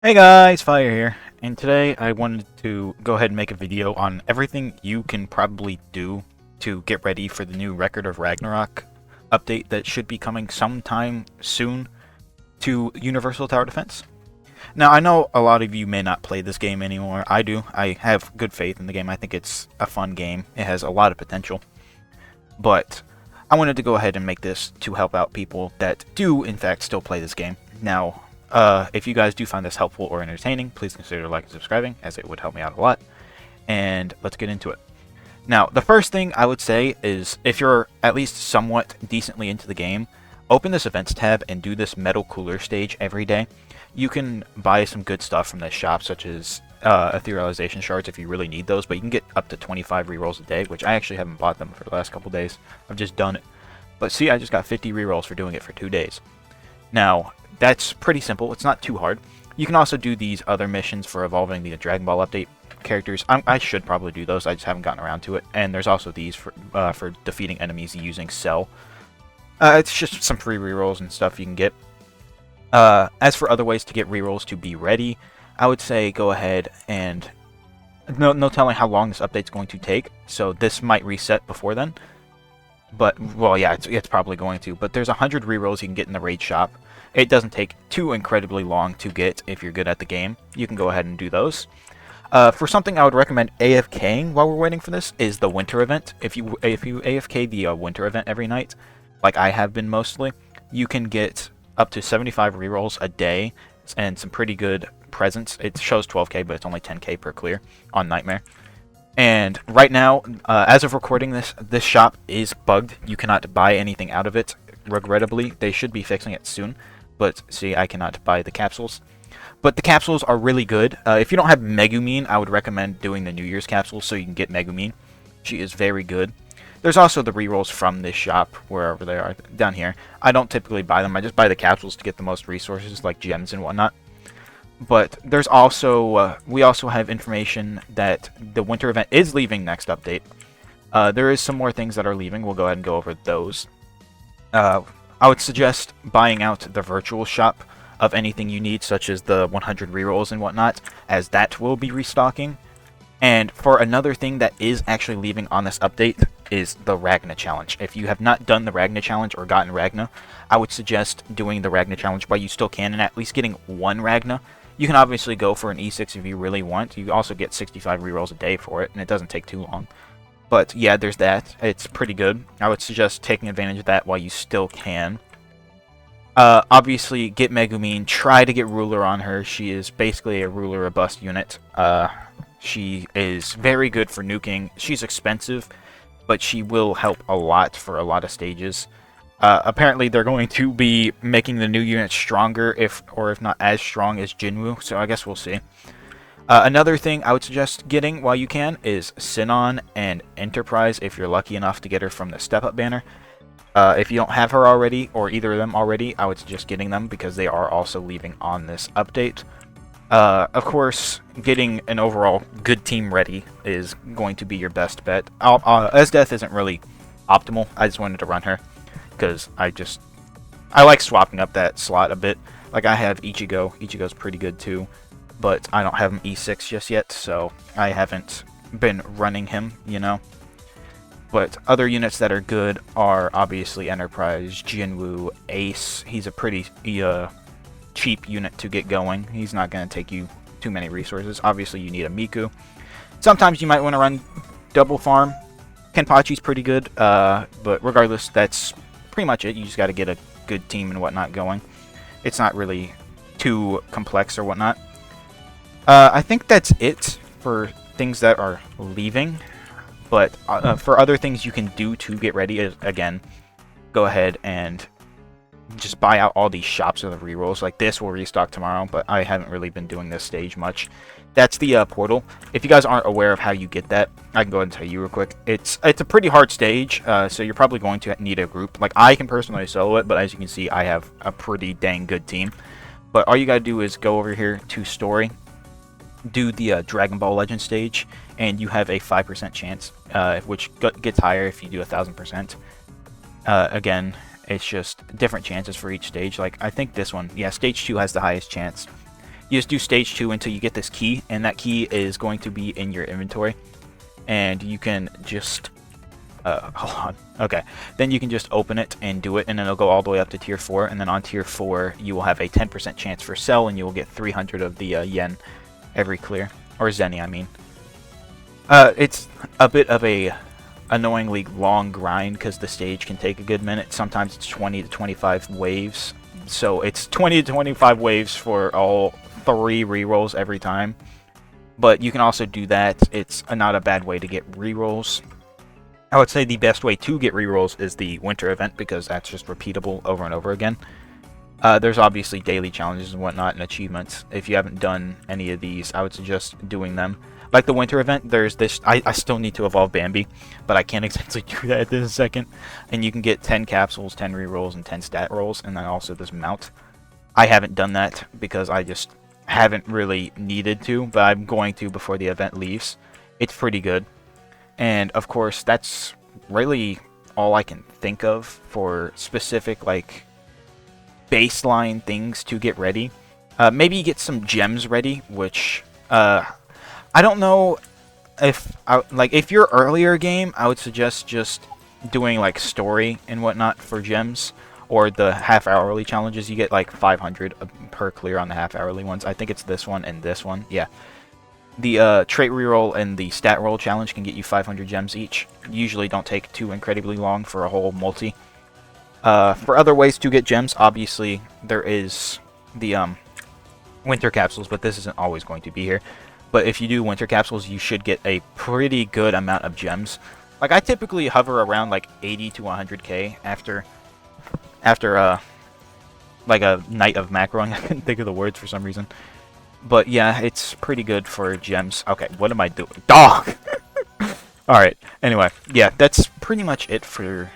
Hey guys, Fire here, and today I wanted to go ahead and make a video on everything you can probably do to get ready for the new Record of Ragnarok update that should be coming sometime soon to Universal Tower Defense. Now, I know a lot of you may not play this game anymore. I do. I have good faith in the game. I think it's a fun game. It has a lot of potential. But I wanted to go ahead and make this to help out people that do, in fact, still play this game. Now, if you guys do find this helpful or entertaining, please consider liking and subscribing, as it would help me out a lot. And let's get into it. Now, the first thing I would say is, if you're at least somewhat decently into the game, open this events tab and do this metal cooler stage every day. You can buy some good stuff from this shop, such as etherealization shards if you really need those, but you can get up to 25 rerolls a day, which I actually haven't bought them for the last couple days. I've just done it. But see, I just got 50 rerolls for doing it for 2 days. Now, that's pretty simple. It's not too hard. You can also do these other missions for evolving the Dragon Ball update characters. I should probably do those. I just haven't gotten around to it. And there's also these for defeating enemies using Cell. It's just some free rerolls and stuff you can get. As for other ways to get rerolls to be ready, I would say go ahead and no telling how long this update's going to take. So this might reset before then. But, well, yeah, it's probably going to. But there's 100 rerolls you can get in the raid shop. It doesn't take too incredibly long to get if you're good at the game. You can go ahead and do those. For something I would recommend AFKing while we're waiting for this is the winter event. If you AFK the winter event every night, like I have been mostly, you can get up to 75 rerolls a day and some pretty good presents. It shows 12k, but it's only 10k per clear on Nightmare. And right now, as of recording this shop is bugged. You cannot buy anything out of it, regrettably. They should be fixing it soon. But see, I cannot buy the capsules. But the capsules are really good. If you don't have Megumin, I would recommend doing the New Year's capsules so you can get Megumin. She is very good. There's also the rerolls from this shop, wherever they are, down here. I don't typically buy them. I just buy the capsules to get the most resources, like gems and whatnot. But there's also, we also have information that the winter event is leaving next update. There is some more things that are leaving. We'll go ahead and go over those. I would suggest buying out the virtual shop of anything you need, such as the 100 rerolls and whatnot, as that will be restocking. And for another thing that is actually leaving on this update is the Ragna Challenge. If you have not done the Ragna Challenge or gotten Ragna, I would suggest doing the Ragna Challenge while you still can and at least getting one Ragna. You can obviously go for an E6 if you really want. You also get 65 rerolls a day for it, and it doesn't take too long. But yeah, there's that. It's pretty good. I would suggest taking advantage of that while you still can. Obviously, get Megumin. Try to get Ruler on her. She is basically a Ruler or Bust unit. She is very good for nuking. She's expensive, but she will help a lot for a lot of stages. Apparently, they're going to be making the new unit stronger, if not as strong as Jinwoo, so I guess we'll see. Another thing I would suggest getting while you can is Sinon and Enterprise if you're lucky enough to get her from the Step Up banner. If you don't have her already, or either of them already, I would suggest getting them because they are also leaving on this update. Of course, getting an overall good team ready is going to be your best bet. Esdeath isn't really optimal. I just wanted to run her because I like swapping up that slot a bit. Like I have Ichigo. Ichigo's pretty good too. But I don't have him E6 just yet, so I haven't been running him, you know. But other units that are good are obviously Enterprise, Jinwoo, Ace. He's a pretty cheap unit to get going. He's not going to take you too many resources. Obviously, you need a Miku. Sometimes you might want to run double farm. Kenpachi's pretty good, but regardless, that's pretty much it. You just got to get a good team and whatnot going. It's not really too complex or whatnot. I think that's it for things that are leaving, but for other things you can do to get ready, again, go ahead and just buy out all these shops of the rerolls. Like this will restock tomorrow, but I haven't really been doing this stage much. That's the portal. If you guys aren't aware of how you get that, I can go ahead and tell you real quick. It's a pretty hard stage, so you're probably going to need a group. Like I can personally solo it, but as you can see, I have a pretty dang good team. But all you gotta do is go over here to story, do the Dragon Ball Legend stage, and you have a 5% chance, which gets higher if you do 1000%. Again, it's just different chances for each stage. Like I think this one, yeah, stage 2 has the highest chance. You just do stage 2 until you get this key, and that key is going to be in your inventory. And you can just hold on. Okay. Then you can just open it and do it, and then it'll go all the way up to tier 4. And then on tier 4, you will have a 10% chance for sell, and you will get 300 of the yen every clear. Or zenny, I mean. It's a bit of a annoyingly long grind because the stage can take a good minute. Sometimes it's 20 to 25 waves. So it's 20 to 25 waves for all 3 rerolls every time. But you can also do that. It's not a bad way to get rerolls. I would say the best way to get rerolls is the winter event because that's just repeatable over and over again. There's obviously daily challenges and whatnot and achievements. If you haven't done any of these, I would suggest doing them. Like the winter event, there's this... I still need to evolve Bambi, but I can't exactly do that at this second. And you can get 10 capsules, 10 rerolls, and 10 stat rolls, and then also this mount. I haven't done that because I just haven't really needed to, but I'm going to before the event leaves. It's pretty good. And of course, that's really all I can think of for specific, like, baseline things to get ready. Maybe get some gems ready, which I don't know if if you're earlier game, I would suggest just doing like story and whatnot for gems, or the half-hourly challenges. You get like 500 per clear on the half-hourly ones. I think it's this one and this one. Yeah. The trait reroll and the stat roll challenge can get you 500 gems each. Usually don't take too incredibly long for a whole multi. For other ways to get gems, obviously there is the winter capsules, but this isn't always going to be here. But if you do winter capsules, you should get a pretty good amount of gems. Like I typically hover around like 80 to 100k after like a night of macroing. I couldn't think of the words for some reason. But yeah, it's pretty good for gems. Okay, what am I doing? Dog! Alright, anyway, yeah, that's pretty much it for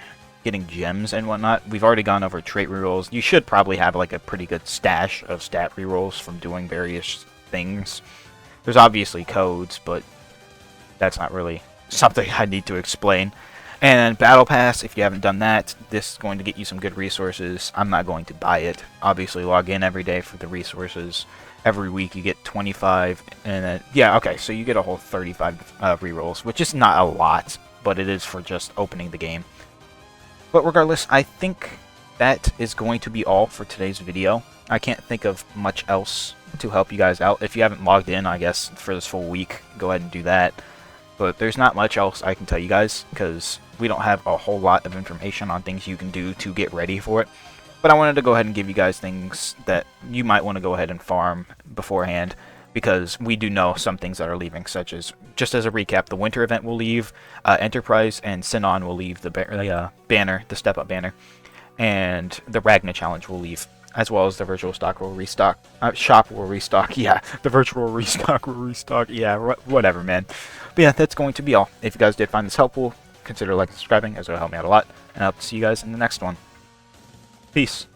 getting gems and whatnot. We've already gone over trait rerolls. You should probably have like a pretty good stash of stat rerolls from doing various things. There's obviously codes, but that's not really something I need to explain. And Battle Pass, if you haven't done that, this is going to get you some good resources. I'm not going to buy it. Obviously, log in every day for the resources. Every week you get 25, and then, yeah, okay, so you get a whole 35 rerolls, which is not a lot, but it is for just opening the game. But regardless, I think that is going to be all for today's video. I can't think of much else to help you guys out. If you haven't logged in, I guess, for this full week, go ahead and do that. But there's not much else I can tell you guys, because we don't have a whole lot of information on things you can do to get ready for it. But I wanted to go ahead and give you guys things that you might want to go ahead and farm beforehand, because we do know some things that are leaving, such as, just as a recap, the winter event will leave, Enterprise and Sinon will leave the banner, the step-up banner, and the Ragna challenge will leave, as well as the virtual stock will restock, shop will restock, yeah, the virtual restock will restock, yeah, whatever, man. But yeah, that's going to be all. If you guys did find this helpful, consider liking and subscribing, as it will help me out a lot, and I hope to see you guys in the next one. Peace.